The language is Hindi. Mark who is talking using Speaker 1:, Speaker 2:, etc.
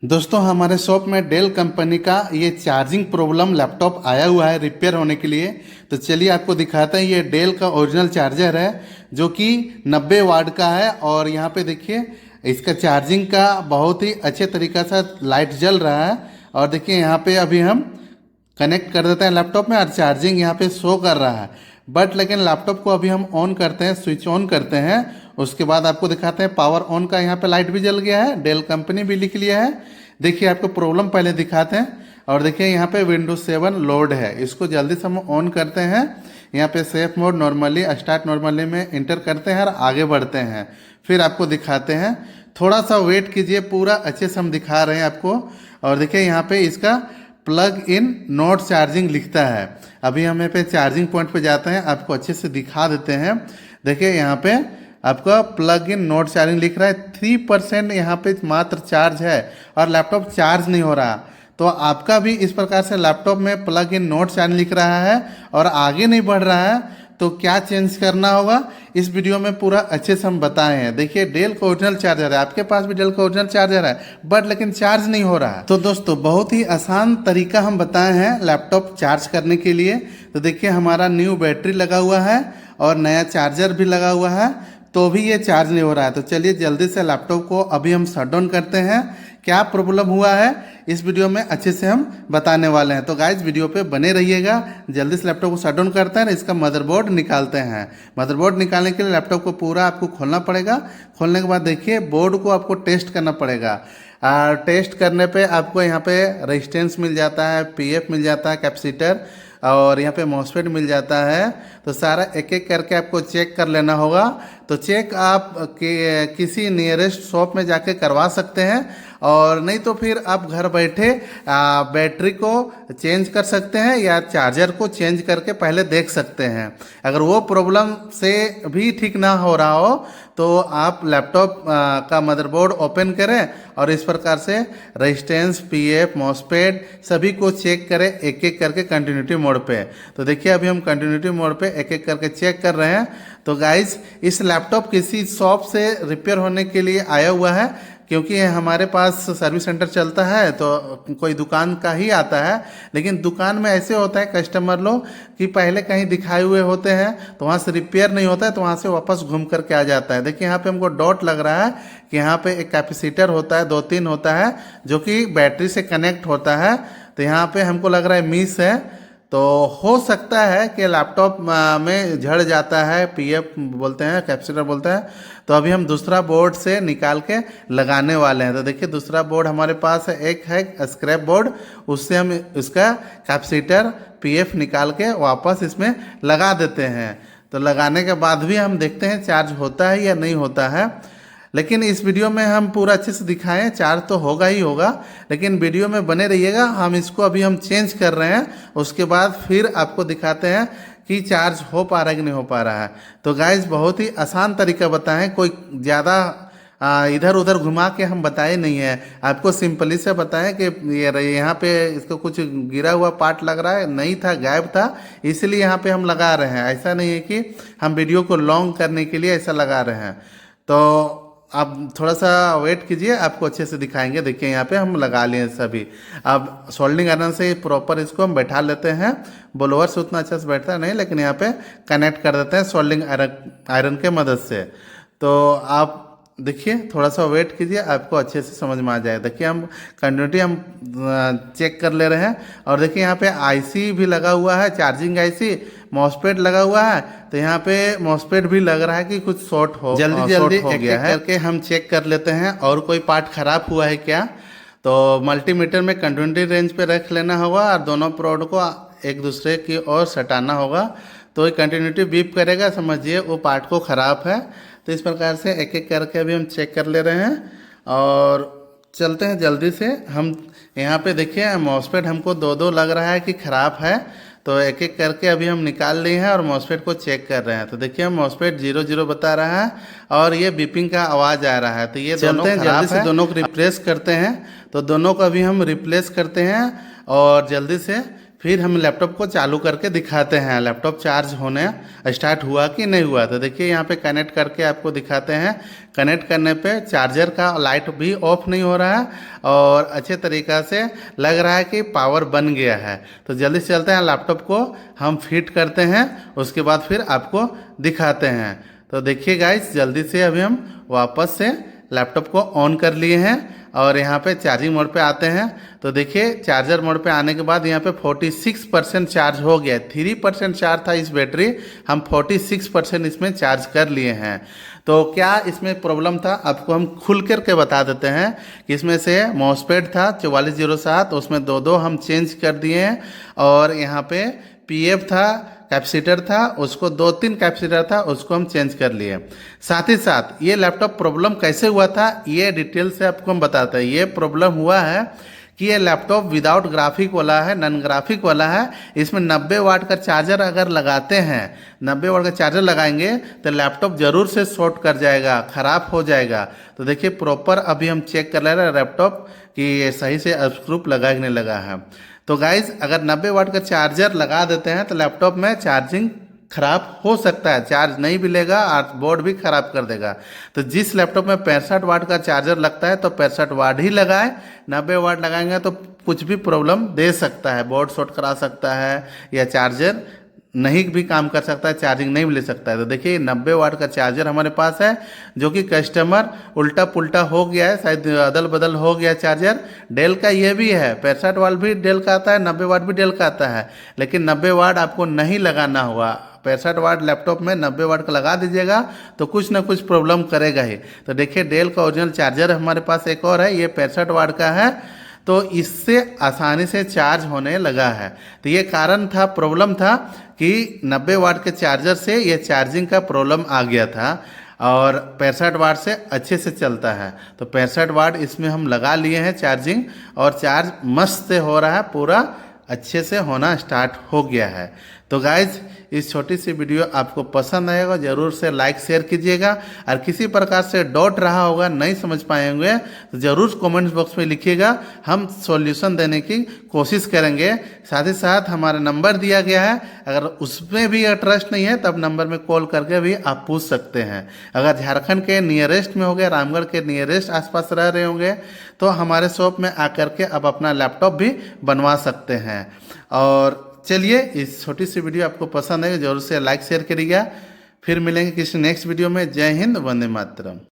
Speaker 1: दोस्तों हमारे शॉप में डेल कंपनी का ये चार्जिंग प्रॉब्लम लैपटॉप आया हुआ है रिपेयर होने के लिए। तो चलिए आपको दिखाते हैं। ये डेल का ओरिजिनल चार्जर है जो कि 90 वाट का है। और यहाँ पे देखिए इसका चार्जिंग का बहुत ही अच्छे तरीक़ा से लाइट जल रहा है। और देखिए यहाँ पे अभी हम कनेक्ट कर देते हैं लैपटॉप में और चार्जिंग यहाँ पे शो कर रहा है। बट लेकिन लैपटॉप को अभी हम ऑन करते हैं, स्विच ऑन करते हैं, उसके बाद आपको दिखाते हैं पावर ऑन का। यहाँ पे लाइट भी जल गया है, डेल कंपनी भी लिख लिया है। देखिए आपको प्रॉब्लम पहले दिखाते हैं। और देखिए यहाँ पे विंडोज 7 लोड है, इसको जल्दी से हम ऑन करते हैं। यहाँ पे safe mode normally start normally में इंटर करते हैं और आगे बढ़ते हैं, फिर आपको दिखाते हैं। थोड़ा सा वेट कीजिए, पूरा अच्छे से हम दिखा रहे हैं आपको। और देखिए यहाँ पे इसका प्लग इन नॉट चार्जिंग लिखता है। अभी हम यहाँ पे चार्जिंग पॉइंट पे जाते हैं, आपको अच्छे से दिखा देते हैं। देखिए यहाँ पे आपका प्लग इन नॉट चार्जिंग लिख रहा है। 3% यहाँ पे मात्र चार्ज है और लैपटॉप चार्ज नहीं हो रहा। तो आपका भी इस प्रकार से लैपटॉप में प्लग इन नॉट चार्जिंग लिख रहा है और आगे नहीं बढ़ रहा है, तो क्या चेंज करना होगा इस वीडियो में पूरा अच्छे से हम बताए हैं। देखिए डेल का ओरिजिनल चार्जर है, आपके पास भी डेल का ओरिजिनल चार्जर है बट लेकिन चार्ज नहीं हो रहा है। तो दोस्तों बहुत ही आसान तरीका हम बताए हैं लैपटॉप चार्ज करने के लिए। तो देखिए हमारा न्यू बैटरी लगा हुआ है और नया चार्जर भी लगा हुआ है, तो भी ये चार्ज नहीं हो रहा है। तो चलिए जल्दी से लैपटॉप को अभी हम शट डाउन करते हैं। क्या प्रॉब्लम हुआ है इस वीडियो में अच्छे से हम बताने वाले हैं। तो गाइज वीडियो पे बने रहिएगा। जल्दी से लैपटॉप को शट डाउन करते हैं, इसका मदरबोर्ड निकालते हैं। मदरबोर्ड निकालने के लिए लैपटॉप को पूरा आपको खोलना पड़ेगा। खोलने के बाद देखिए बोर्ड को आपको टेस्ट करना पड़ेगा। टेस्ट करने पे आपको यहाँ पे रेजिस्टेंस मिल जाता है, पीएफ मिल जाता है, कैपेसिटर, और यहाँ पे मॉसफेट मिल जाता है। तो सारा एक एक करके आपको चेक कर लेना होगा। तो चेक आप किसी नियरेस्ट शॉप में जाके करवा सकते हैं, और नहीं तो फिर आप घर बैठे बैटरी को चेंज कर सकते हैं या चार्जर को चेंज करके पहले देख सकते हैं। अगर वो प्रॉब्लम से भी ठीक ना हो रहा हो तो आप लैपटॉप का मदरबोर्ड ओपन करें और इस प्रकार से रेजिस्टेंस, पीएफ, मॉसफेट सभी को चेक करें एक एक करके कंटिन्यूटी मोड पे। तो देखिए अभी हम कंटिन्यूटी मोड पे एक एक करके चेक कर रहे हैं। तो गाइज इस लैपटॉप किसी शॉप से रिपेयर होने के लिए आया हुआ है, क्योंकि हमारे पास सर्विस सेंटर चलता है तो कोई दुकान का ही आता है। लेकिन दुकान में ऐसे होता है कस्टमर लोग कि पहले कहीं दिखाए हुए होते हैं तो वहाँ से रिपेयर नहीं होता है, तो वहाँ से वापस घूम करके आ जाता है। देखिए यहाँ पे हमको डॉट लग रहा है कि यहाँ पे एक कैपेसिटर होता है, 2-3 होता है जो कि बैटरी से कनेक्ट होता है। तो यहाँ पे हमको लग रहा है मिस है। तो हो सकता है कि लैपटॉप में झड़ जाता है, पीएफ बोलते हैं, कैपेसिटर बोलते हैं। तो अभी हम दूसरा बोर्ड से निकाल के लगाने वाले हैं। तो देखिए दूसरा बोर्ड हमारे पास है, एक है स्क्रैप बोर्ड, उससे हम इसका कैपेसिटर, पीएफ निकाल के वापस इसमें लगा देते हैं। तो लगाने के बाद भी हम देखते हैं चार्ज होता है या नहीं होता है। लेकिन इस वीडियो में हम पूरा अच्छे से दिखाएं, चार्ज तो होगा ही होगा, लेकिन वीडियो में बने रहिएगा। हम इसको अभी हम चेंज कर रहे हैं, उसके बाद फिर आपको दिखाते हैं कि चार्ज हो पा रहा है कि नहीं हो पा रहा है। तो गाइज बहुत ही आसान तरीका बताएं, कोई ज़्यादा इधर उधर घुमा के हम बताए नहीं है। आपको सिंपली से बताएं कि ये यहाँ पे इसको कुछ गिरा हुआ पार्ट लग रहा है, नहीं था, गायब था, इसलिए यहाँ पे हम लगा रहे हैं। ऐसा नहीं है कि हम वीडियो को लॉन्ग करने के लिए ऐसा लगा रहे हैं। तो आप थोड़ा सा वेट कीजिए, आपको अच्छे से दिखाएंगे। देखिए यहाँ पे हम लगा लिए सभी। अब सोल्डिंग आयरन से प्रॉपर इसको हम बैठा लेते हैं। ब्लोअर से उतना अच्छे से बैठता नहीं, लेकिन यहाँ पे कनेक्ट कर देते हैं सोल्डिंग आयरन के मदद से। तो आप देखिए थोड़ा सा वेट कीजिए, आपको अच्छे से समझ में आ जाए। देखिए हम कंटिन्यूटी हम चेक कर ले रहे हैं। और देखिए यहाँ पे आईसी भी लगा हुआ है, चार्जिंग आईसी, मॉसफेट लगा हुआ है। तो यहाँ पे मॉसफेट भी लग रहा है कि कुछ शॉर्ट हो, जल्दी जल्दी एक एक करके हम चेक कर लेते हैं और कोई पार्ट खराब हुआ है क्या। तो मल्टीमीटर में कंटिन्यूटी रेंज पे रख लेना होगा और दोनों प्रोड को एक दूसरे की ओर सटाना होगा। तो ये कंटिन्यूटी बीप करेगा, समझिए वो पार्ट को ख़राब है। तो इस प्रकार से एक एक करके अभी हम चेक कर ले रहे हैं और चलते हैं जल्दी से। हम यहाँ पे देखिए मॉसफेट हमको दो लग रहा है कि ख़राब है, तो एक एक करके अभी हम निकाल लिए हैं और मॉसफेट को चेक कर रहे हैं। तो देखिए हम मॉसफेट 0 बता रहा है और ये बीपिंग का आवाज़ आ रहा है। तो ये चलते हैं जल्दी से दोनों को रिप्लेस करते हैं। तो दोनों को अभी हम रिप्लेस करते हैं और जल्दी से फिर हम लैपटॉप को चालू करके दिखाते हैं लैपटॉप चार्ज होने स्टार्ट हुआ कि नहीं हुआ। तो देखिए यहाँ पे कनेक्ट करके आपको दिखाते हैं। कनेक्ट करने पे चार्जर का लाइट भी ऑफ नहीं हो रहा है और अच्छे तरीक़ा से लग रहा है कि पावर बन गया है। तो जल्दी से चलते हैं लैपटॉप को हम फिट करते हैं, उसके बाद फिर आपको दिखाते हैं। तो देखिए गाइस, जल्दी से अभी हम वापस से लैपटॉप को ऑन कर लिए हैं और यहाँ पे चार्जिंग मोड पे आते हैं। तो देखिए चार्जर मोड पे आने के बाद यहाँ पे 46% चार्ज हो गया। 3% चार्ज था इस बैटरी, हम 46% इसमें चार्ज कर लिए हैं। तो क्या इसमें प्रॉब्लम था आपको हम खुल कर के बता देते हैं कि इसमें से मॉसफेट था 4407, उसमें दो हम चेंज कर दिए हैं। और यहाँ पे पीएफ था, कैपेसिटर था, उसको 2-3 कैपेसिटर था, उसको हम चेंज कर लिए। साथ ही साथ ये लैपटॉप प्रॉब्लम कैसे हुआ था ये डिटेल से आपको हम बताते हैं। ये प्रॉब्लम हुआ है कि ये लैपटॉप विदाउट ग्राफिक वाला है, नॉन ग्राफिक वाला है। इसमें 90 वाट का चार्जर अगर लगाते हैं, 90 वाट का चार्जर लगाएंगे तो लैपटॉप ज़रूर से शॉर्ट कर जाएगा, ख़राब हो जाएगा। तो देखिए प्रॉपर अभी हम चेक कर ले रहे हैं लैपटॉप कि ये सही से स्क्रू लगा कि नहीं लगा है। तो गाइज़ अगर 90 वाट का चार्जर लगा देते हैं तो लैपटॉप में चार्जिंग खराब हो सकता है, चार्ज नहीं भी लेगा और बोर्ड भी खराब कर देगा। तो जिस लैपटॉप में 65 वाट का चार्जर लगता है तो 65 वाट ही लगाए। 90 वाट लगाएंगे तो कुछ भी प्रॉब्लम दे सकता है, बोर्ड शॉर्ट करा सकता है या चार्जर नहीं भी काम कर सकता है, चार्जिंग नहीं भी ले सकता है। तो देखिए 90 वाट का चार्जर हमारे पास है जो कि कस्टमर उल्टा पुल्टा हो गया है, शायद अदल बदल हो गया चार्जर। डेल का ये भी है, 65 वाट भी डेल का आता है, 90 वाट भी डेल का आता है, लेकिन 90 वाट आपको नहीं लगाना हुआ। 65 वाट लैपटॉप में 90 वाट का लगा दीजिएगा तो कुछ ना कुछ प्रॉब्लम करेगा ही। तो देखिए डेल का ओरिजिनल चार्जर हमारे पास एक और है, ये 65 वाट का है, तो इससे आसानी से चार्ज होने लगा है। तो ये कारण था, प्रॉब्लम था कि 90 वाट के चार्जर से ये चार्जिंग का प्रॉब्लम आ गया था और 65 वाट से अच्छे से चलता है। तो 65 वाट इसमें हम लगा लिए हैं चार्जिंग और चार्ज मस्त से हो रहा है, पूरा अच्छे से होना स्टार्ट हो गया है। तो गाइज इस छोटी सी वीडियो आपको पसंद आएगा, ज़रूर से लाइक शेयर कीजिएगा। और किसी प्रकार से डाउट रहा होगा, नहीं समझ पाए होंगे तो ज़रूर कमेंट्स बॉक्स में लिखिएगा, हम सॉल्यूशन देने की कोशिश करेंगे। साथ ही साथ हमारा नंबर दिया गया है, अगर उसमें भी ट्रस्ट नहीं है तब नंबर में कॉल करके भी आप पूछ सकते हैं। अगर झारखंड के नियरेस्ट में हो गए, रामगढ़ के नियरेस्ट आसपास रह रहे होंगे तो हमारे शॉप में आकर के आप अपना लैपटॉप भी बनवा सकते हैं। और चलिए इस छोटी सी वीडियो आपको पसंद है, जरूर से लाइक शेयर करिएगा। फिर मिलेंगे किसी नेक्स्ट वीडियो में। जय हिंद, वंदे मातरम।